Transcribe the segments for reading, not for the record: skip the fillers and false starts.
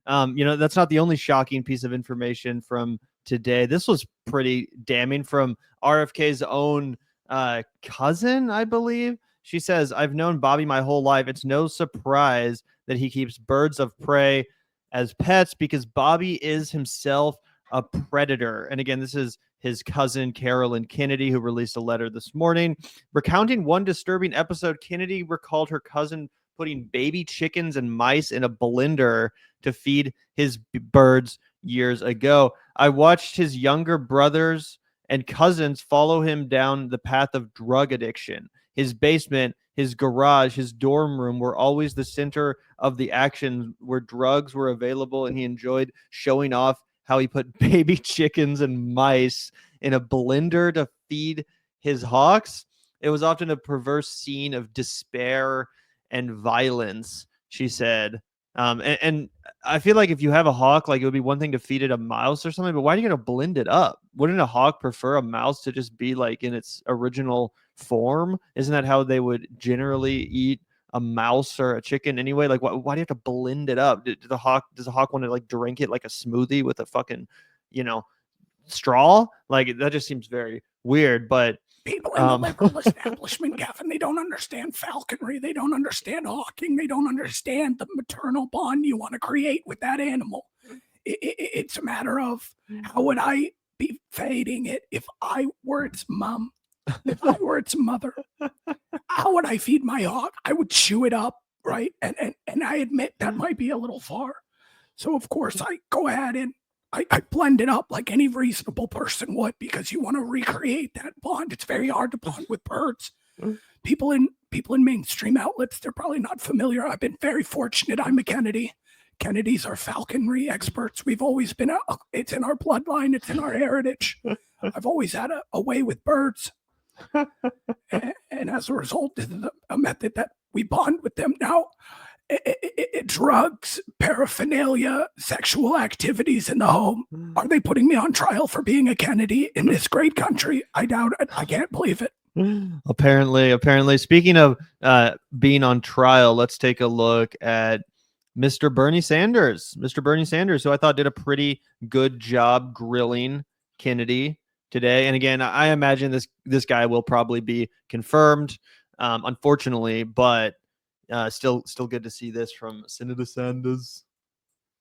That's not the only shocking piece of information from today. This was pretty damning from RFK's own cousin, I believe. She says, I've known Bobby my whole life. It's no surprise that he keeps birds of prey as pets because Bobby is himself a predator. And again, this is his cousin, Carolyn Kennedy, who released a letter this morning recounting one disturbing episode. Kennedy recalled her cousin putting baby chickens and mice in a blender to feed his birds years ago. I watched his younger brothers and cousins follow him down the path of drug addiction. His basement, his garage, his dorm room were always the center of the action where drugs were available, and he enjoyed showing off how he put baby chickens and mice in a blender to feed his hawks. It was often a perverse scene of despair and violence, she said. And I feel like if you have a hawk, like it would be one thing to feed it a mouse or something, but why are you going to blend it up? Wouldn't a hawk prefer a mouse to just be like in its original form? Isn't that how they would generally eat a mouse or a chicken anyway? Like, why do you have to blend it up? Does the hawk want to like drink it like a smoothie with a fucking, straw? Like that just seems very weird. But people in the liberal establishment, Gavin, they don't understand falconry. They don't understand hawking. They don't understand the maternal bond you want to create with that animal. It's a matter of how would I be feeding it if I were its mom, if I were its mother? How would I feed my hawk? I would chew it up, right? And I admit that might be a little far. So, of course, I go ahead and I blend it up like any reasonable person would because you want to recreate that bond. It's very hard to bond with birds. People in mainstream outlets, they're probably not familiar. I've been very fortunate. I'm a Kennedy. Kennedys are falconry experts. We've always been, it's in our bloodline. It's in our heritage. I've always had a way with birds. And as a result, this is a method that we bond with them. Now, drugs, paraphernalia, sexual activities in the home. Are they putting me on trial for being a Kennedy in this great country? I doubt it. I can't believe it. Apparently. Speaking of being on trial, let's take a look at Mr. Bernie Sanders. Mr. Bernie Sanders, who I thought did a pretty good job grilling Kennedy today. And again, I imagine this guy will probably be confirmed, unfortunately, but still good to see this from Senator Sanders.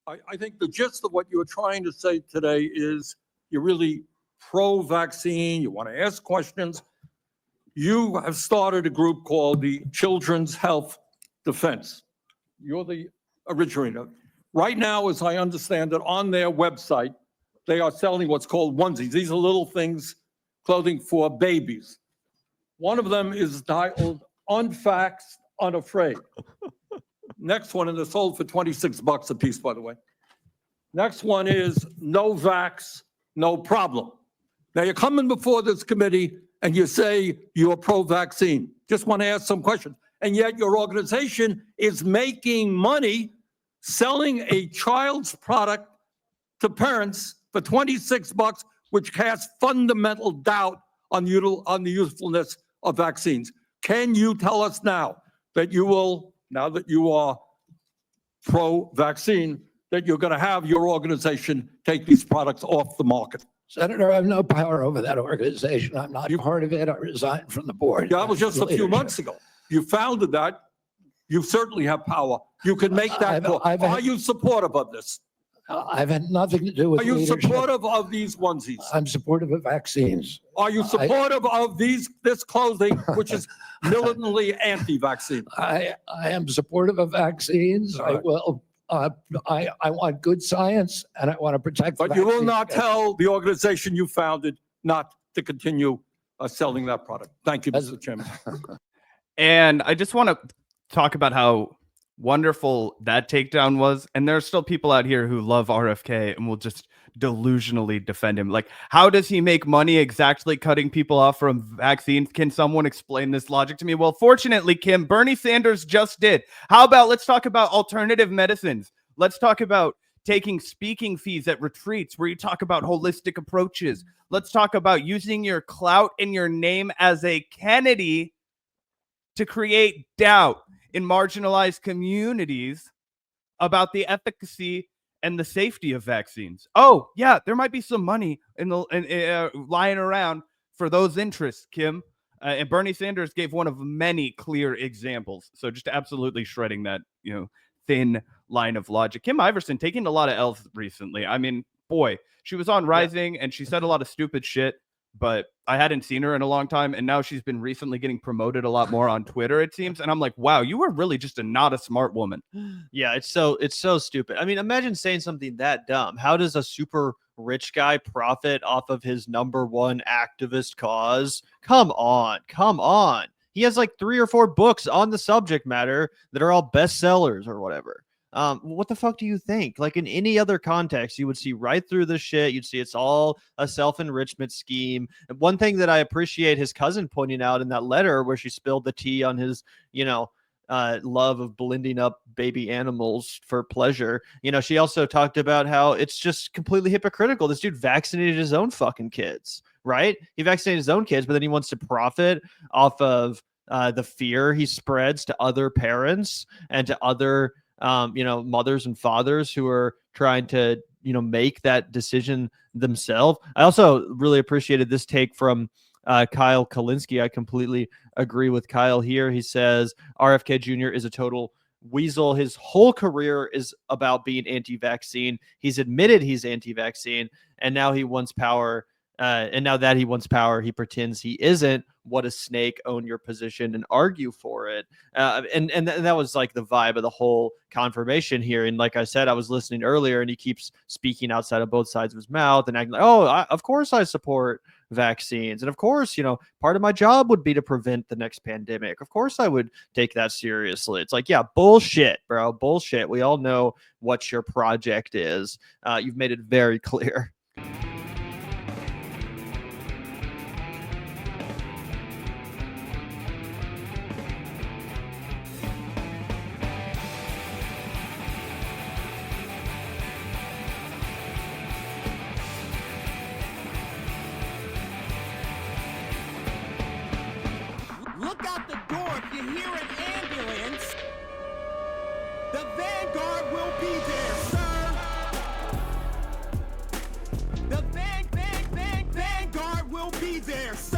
I think the gist of what you're trying to say today is you're really pro-vaccine. You want to ask questions. You have started a group called the Children's Health Defense. You're the originator. Right now, as I understand it, on their website, they are selling what's called onesies. These are little things, clothing for babies. One of them is titled Unvaxxed, Unafraid. Next one, and they're sold for $26 a piece, by the way. Next one is No Vax, No Problem. Now you're coming before this committee and you say you're pro-vaccine. Just want to ask some questions. And yet your organization is making money selling a child's product to parents for $26, which casts fundamental doubt on the usefulness of vaccines. Can you tell us now that you will, now that you are pro-vaccine, that you're going to have your organization take these products off the market? Senator, I have no power over that organization. I'm not part of it. I resigned from the board. That was just a few months ago. You founded that. You certainly have power. You can make that call. Are you supportive of this? I've had nothing to do with Are you leadership. supportive of these onesies? I'm supportive of vaccines. Are you supportive of this clothing, which is militantly anti-vaccine? I am supportive of vaccines. Right. I will. I want good science, and I want to protect. But you will not tell the organization you founded not to continue selling that product. Thank you, Mr. Chairman. And I just want to talk about how wonderful that takedown was. And there are still people out here who love RFK and will just delusionally defend him. Like, how does he make money exactly cutting people off from vaccines? Can someone explain this logic to me? Well, fortunately, Kim, Bernie Sanders just did. How about let's talk about alternative medicines? Let's talk about taking speaking fees at retreats where you talk about holistic approaches. Let's talk about using your clout and your name as a Kennedy to create doubt in marginalized communities about the efficacy and the safety of vaccines. Oh, yeah, there might be some money lying around for those interests, Kim. And Bernie Sanders gave one of many clear examples. So just absolutely shredding that, thin line of logic. Kim Iverson taking a lot of L's recently. I mean, boy, she was on Rising and she said a lot of stupid shit, but I hadn't seen her in a long time. And now she's been recently getting promoted a lot more on Twitter, it seems. And I'm like, wow, you are really just not a smart woman. Yeah, it's so stupid. I mean, imagine saying something that dumb. How does a super rich guy profit off of his number one activist cause? Come on. He has like 3 or 4 books on the subject matter that are all bestsellers or whatever. What the fuck do you think? Like in any other context, you would see right through this shit. You'd see it's all a self-enrichment scheme. And one thing that I appreciate his cousin pointing out in that letter where she spilled the tea on his, love of blending up baby animals for pleasure. She also talked about how it's just completely hypocritical. This dude vaccinated his own fucking kids, right? He vaccinated his own kids, but then he wants to profit off of the fear he spreads to other parents and to other mothers and fathers who are trying to, make that decision themselves. I also really appreciated this take from Kyle Kalinske. I completely agree with Kyle here. He says RFK Jr. is a total weasel. His whole career is about being anti-vaccine. He's admitted he's anti-vaccine, and now he wants power. And now that he wants power, he pretends he isn't. What a snake! Own your position and argue for it. And that was like the vibe of the whole confirmation here. And like I said, I was listening earlier, and he keeps speaking outside of both sides of his mouth and acting like, of course I support vaccines, and of course, part of my job would be to prevent the next pandemic. Of course, I would take that seriously. It's like, yeah, bullshit, bro, bullshit. We all know what your project is. You've made it very clear. Look out the door if you hear an ambulance. The Vanguard will be there, sir. The Vanguard will be there, sir.